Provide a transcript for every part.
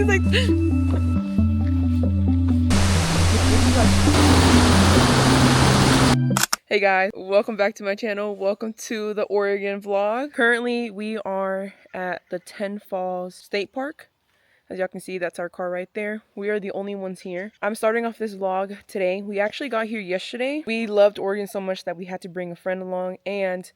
He's like. Hey guys, welcome back to my channel. Welcome to the Oregon vlog. Currently, we are at the Ten Falls State Park. As y'all can see, that's our car right there. We are the only ones here. I'm starting off this vlog today. We actually got here yesterday. We loved Oregon so much that we had to bring a friend along and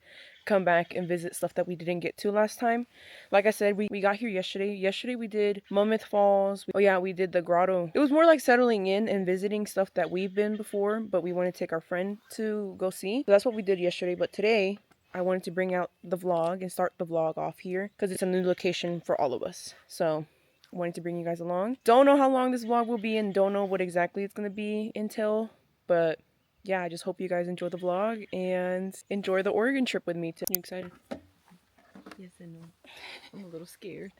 come back and visit stuff that we didn't get to last time. Like I said, we got here yesterday. Yesterday we did Mammoth Falls. Oh yeah, we did the grotto. It was more like settling in and visiting stuff that we've been before, but we wanted to take our friend to go see. So that's what we did yesterday. But today, I wanted to bring out the vlog and start the vlog off here because it's a new location for all of us. So wanted to bring you guys along. Don't know how long this vlog will be and don't know what exactly it's going to be until, but yeah, I just hope you guys enjoy the vlog and enjoy the Oregon trip with me too. You excited? Yes and no. I'm a little scared.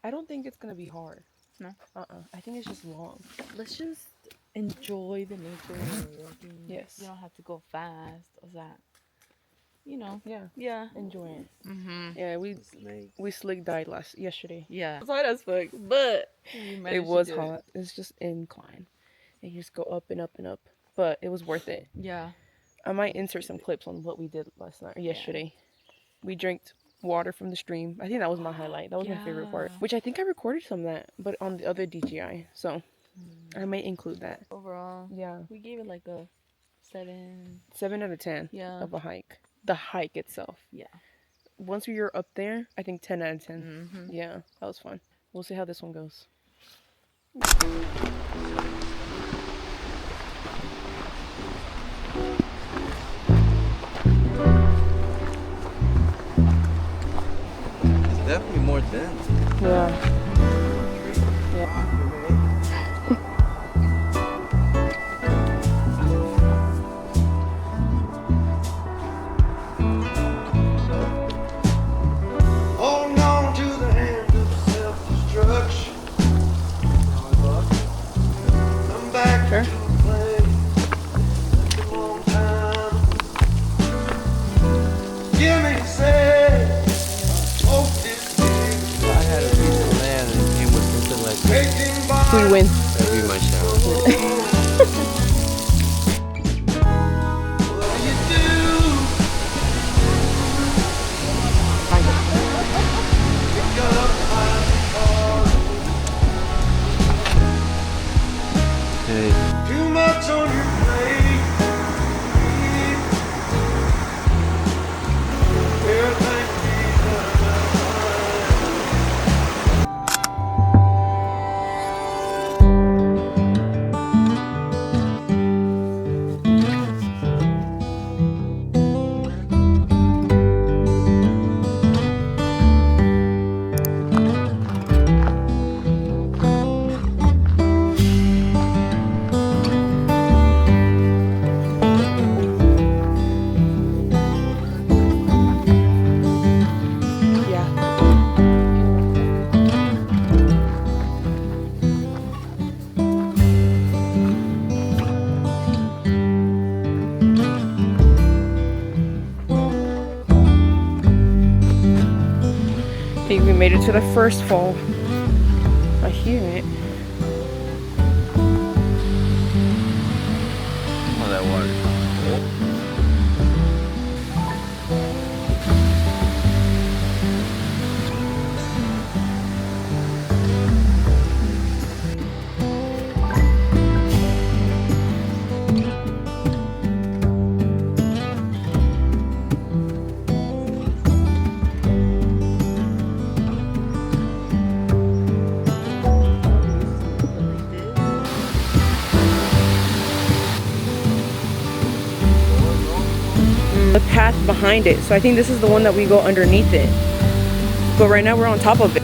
I don't think it's going to be hard. No? I think it's just long. Let's just enjoy the nature of walking. Yes. You don't have to go fast or that. You know. Yeah. Yeah. Enjoy it. Mm-hmm. Yeah, we slick died yesterday. Yeah. It's hot as fuck, but it was hot. It's just incline. And you just go up and up and up. But it was worth it. Yeah. I might insert some clips on what we did last night or yesterday. Yeah. We drank water from the stream. I think that was my highlight. That was my favorite part. Which I think I recorded some of that, but on the other DJI. So I might include that. Overall, yeah, we gave it like a 7. 7 out of 10. Yeah. Of a hike. The hike itself. Yeah. Once we were up there, I think 10 out of 10. Mm-hmm. Yeah, that was fun. We'll see how this one goes. Definitely more dense. Yeah. Holding on to the hand of self-destruction. Come back Sure. to the place. Took a long time. Give me say, hope this is I had a piece of land and it came with something like this. taking by. We win. That'd be my shower. What do you do? Pick up my car. Hey, Too much on your plate. Everything be done. I think we made it to the first fall. I hear it. oh, that water. The path behind it. So I think this is the one that we go underneath it. But right now we're on top of it.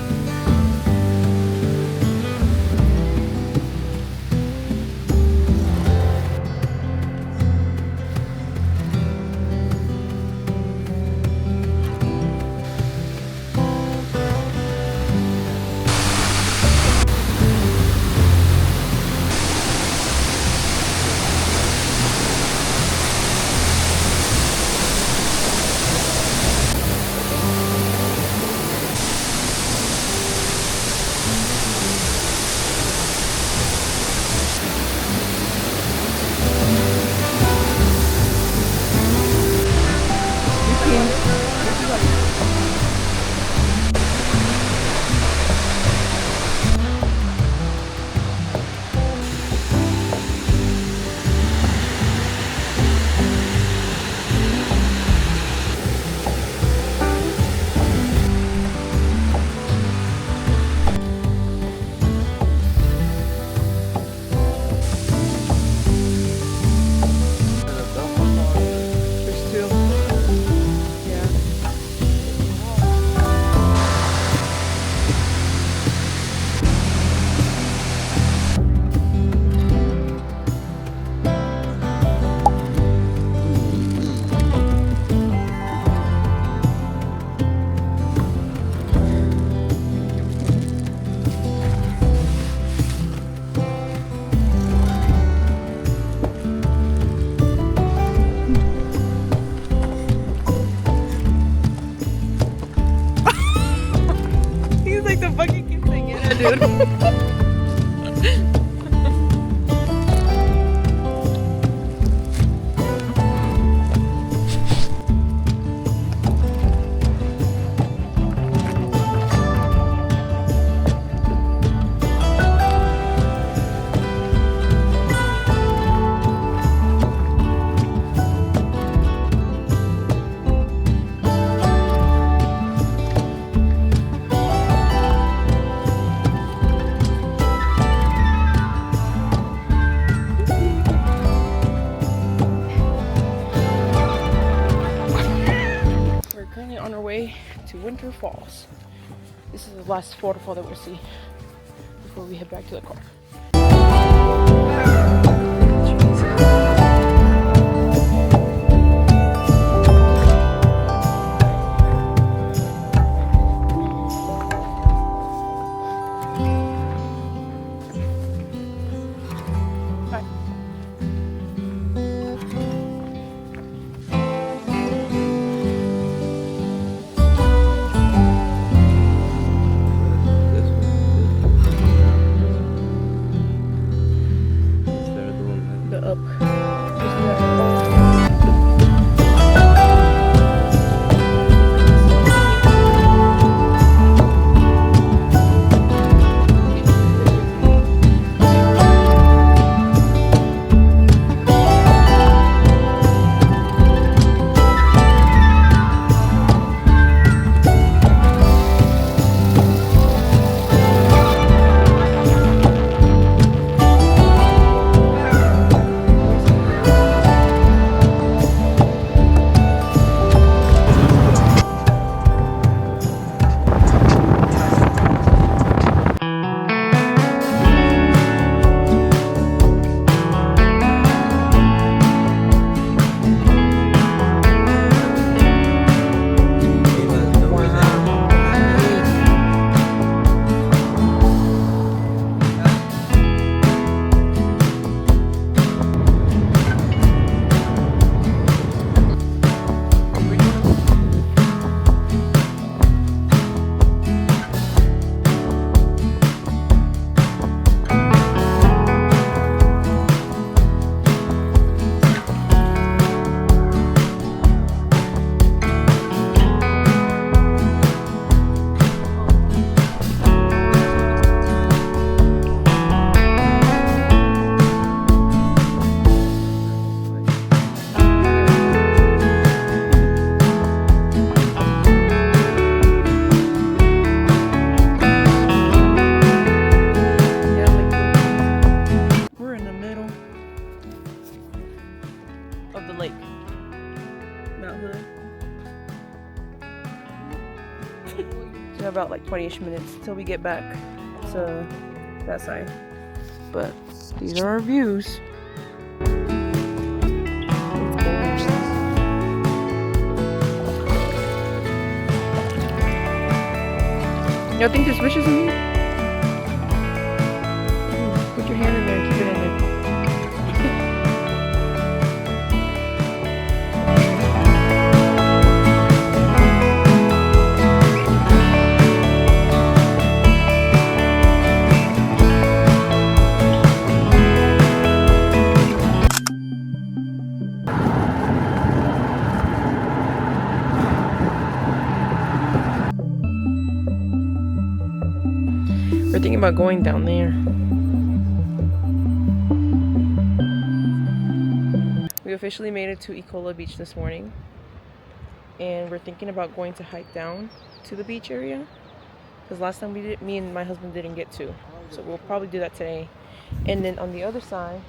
Winter Falls. This is the last waterfall that we'll see before we head back to the car. About like 20-ish minutes till we get back to that side, but these are our views. Y'all think there's wishes in here? Put your hand in there and keep it in there. We're thinking about going down there. We officially made it to Ecola Beach this morning, and we're thinking about going to hike down to the beach area, because last time we did, me and my husband didn't get to, so we'll probably do that today. And then on the other side,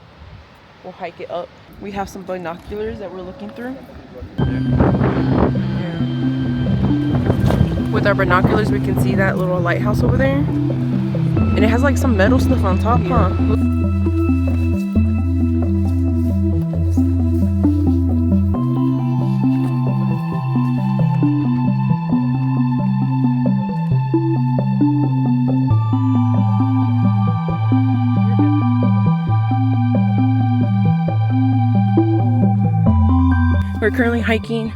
we'll hike it up. We have some binoculars that we're looking through. Yeah. With our binoculars, we can see that little lighthouse over there. And it has like some metal stuff on top, huh? We're currently hiking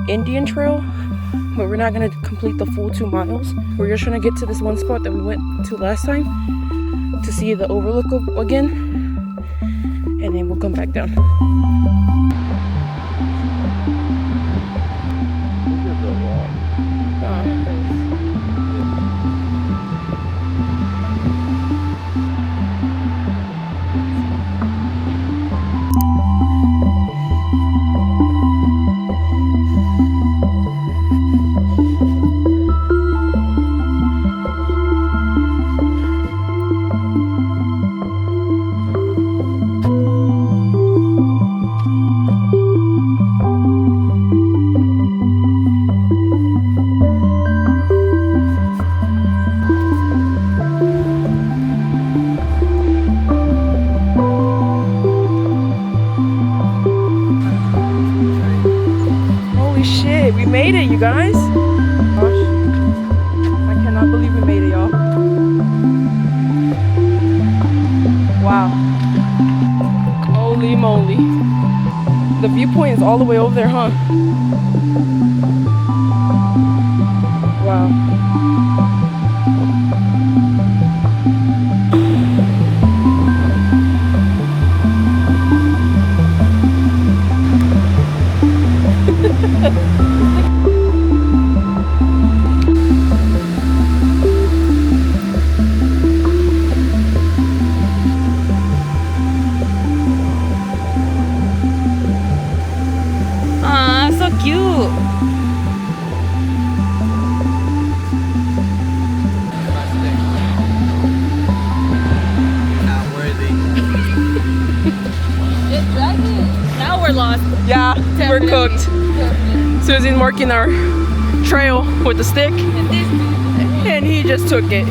Indian Trail, but we're not gonna complete the full 2 miles. We're just trying to get to this one spot that we went to last time to see the overlook again, and then we'll come back down. We made it, you guys. Gosh, I cannot believe we made it, y'all. Wow. Holy moly. The viewpoint is all the way over there, huh? Wow. Aw, so cute. Not worthy. It's dragging. Now we're lost. Yeah, we're Definitely. cooked. Definitely. Susie's marking our trail with the stick, And this dude. and he just took it.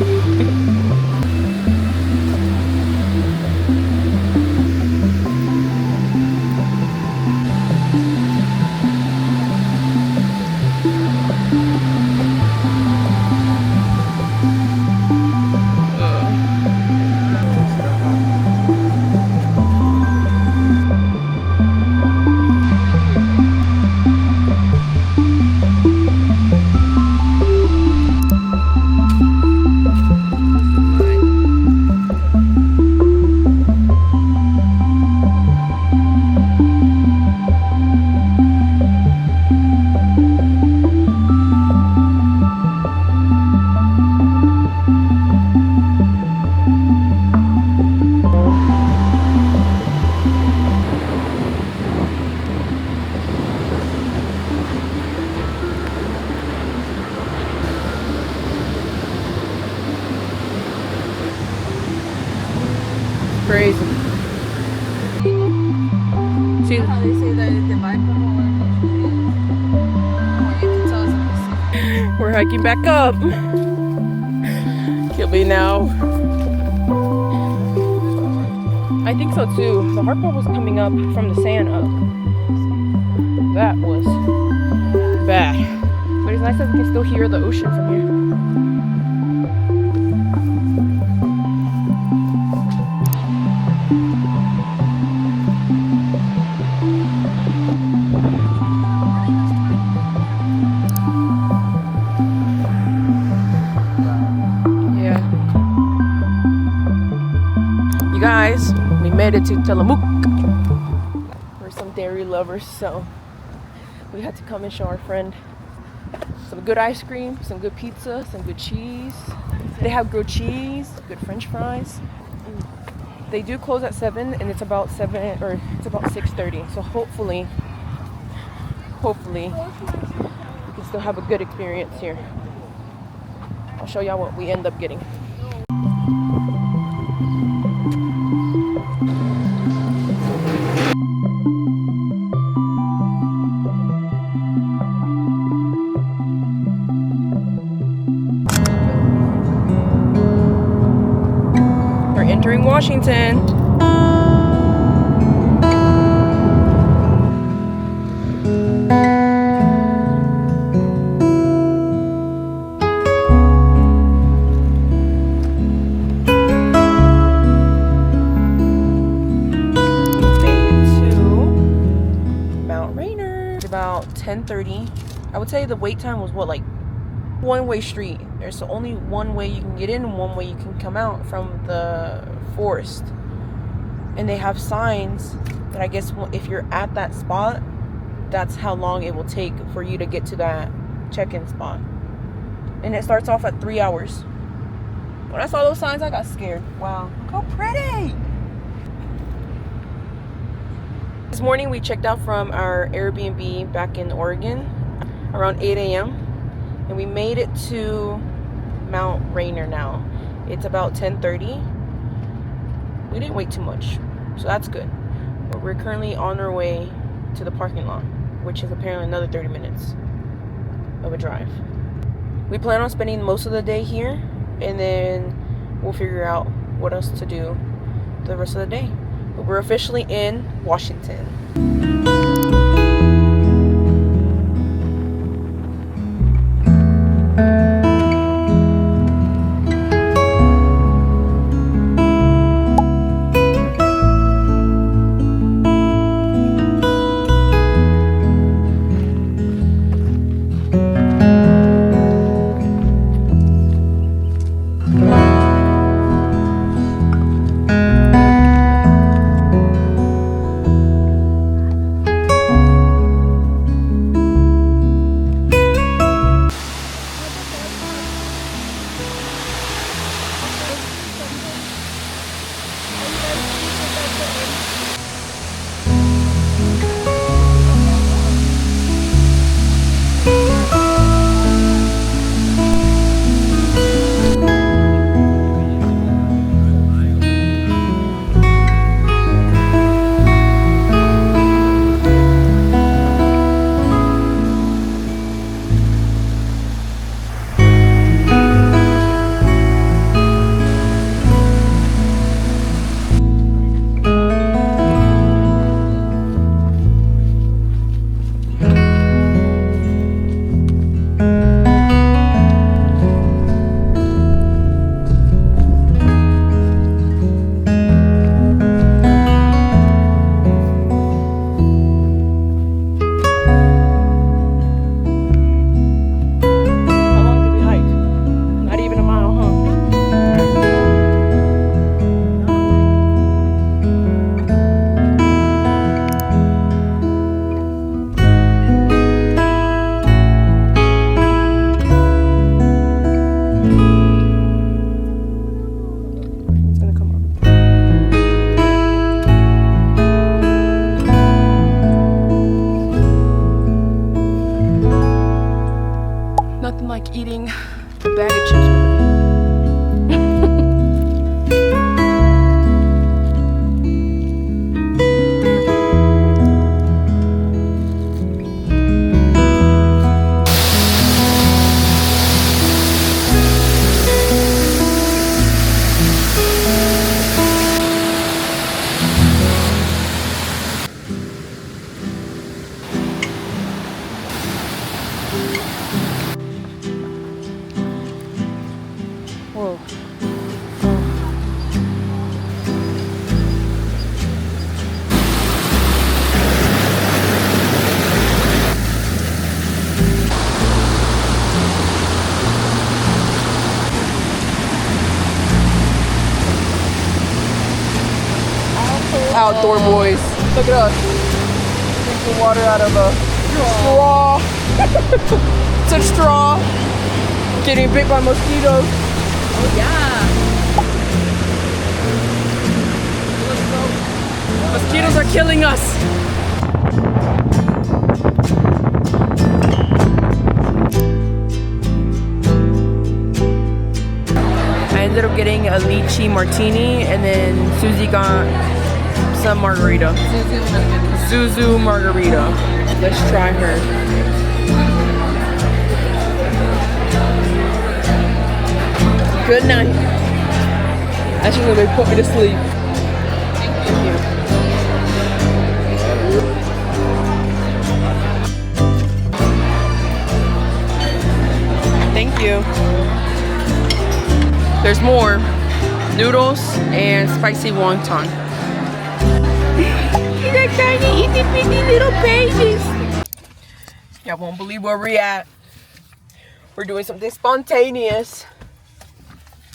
Crazy. See, How they say that the microphone you can tell us. we're hiking back up. Kill me now. I think so too. The hard part was coming up from the sand up. That was bad. But it's nice that we can still hear the ocean from here. Yeah. You guys, we made it to Tillamook. We're some dairy lovers, so we had to come and show our friend some good ice cream, some good pizza, some good cheese. They have grilled cheese, good French fries. They do close at 7, and it's about 6:30. So hopefully we can still have a good experience here. I'll show y'all what we end up getting. We're entering Washington. About 10:30. I would say the wait time was what, like one-way street. There's only one way you can get in and one way you can come out from the forest. And they have signs that I guess if you're at that spot, that's how long it will take for you to get to that check-in spot. And it starts off at 3 hours. When I saw those signs, I got scared. Wow, look how pretty! This morning we checked out from our Airbnb back in Oregon around 8 a.m. and we made it to Mount Rainier now. It's about 10:30. We didn't wait too much, so that's good. But we're currently on our way to the parking lot, which is apparently another 30 minutes of a drive. We plan on spending most of the day here, and then we'll figure out what else to do the rest of the day. But we're officially in Washington. eating a bag of chips with it. Whoa. Outdoor boys. Look at us. Drinking water out of a straw. It's a straw. Getting bit by mosquitoes. Oh yeah. Mosquitoes are killing us. I ended up getting a lychee martini, and then Susie got some margarita. Zuzu margarita. Let's try her. Good night. That's just gonna put me to sleep. Thank you. There's more noodles and spicy wonton. They're tiny, itty bitty little babies. Y'all won't believe where we're at. We're doing something spontaneous.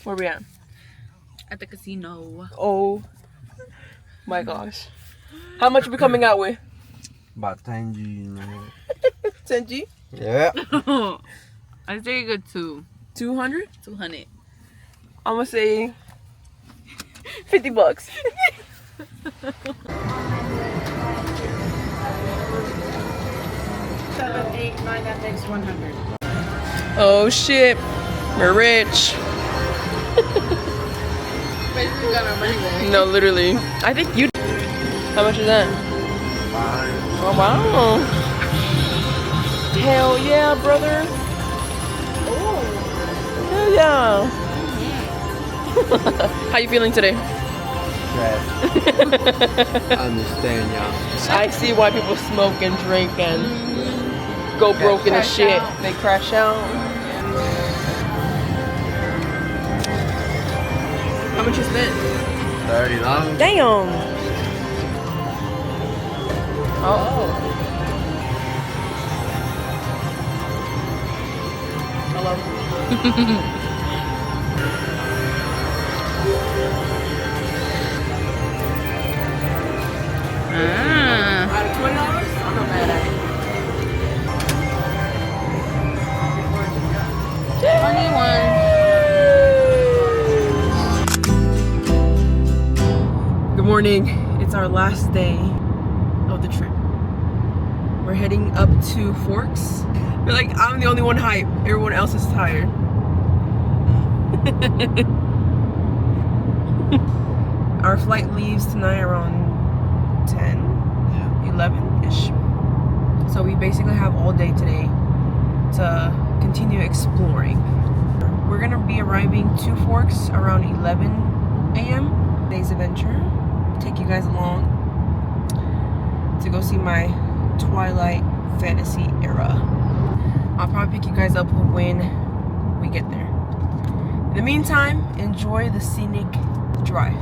Where we at? At the casino. Oh my gosh. How much are we coming out with? About 10 G, you know. 10 G? Yeah. I say a good 200? 200. I'm gonna say 50 bucks. 7, 8, 9, that makes 100. Oh shit. We're rich. Basically got our money back. No, literally. I think you. How much is that? Oh wow. Hell yeah, brother. Hell yeah. How you feeling today? Trash. I understand, y'all. I see why people smoke and drink and go broke in the shit. They crash out. How much you spent? $30. Damn. Oh. Hello. Out of $20, I'm not mad at it. 21. Good morning. It's our last day of the trip. We're heading up to Forks. I feel like I'm the only one hyped. Everyone else is tired. Our flight leaves tonight around 10, 11-ish. So we basically have all day today to continue exploring. We're gonna be arriving to Forks around 11 a.m. Today's adventure. Take you guys along to go see my Twilight fantasy era. I'll probably pick you guys up when we get there. In the meantime, enjoy the scenic drive.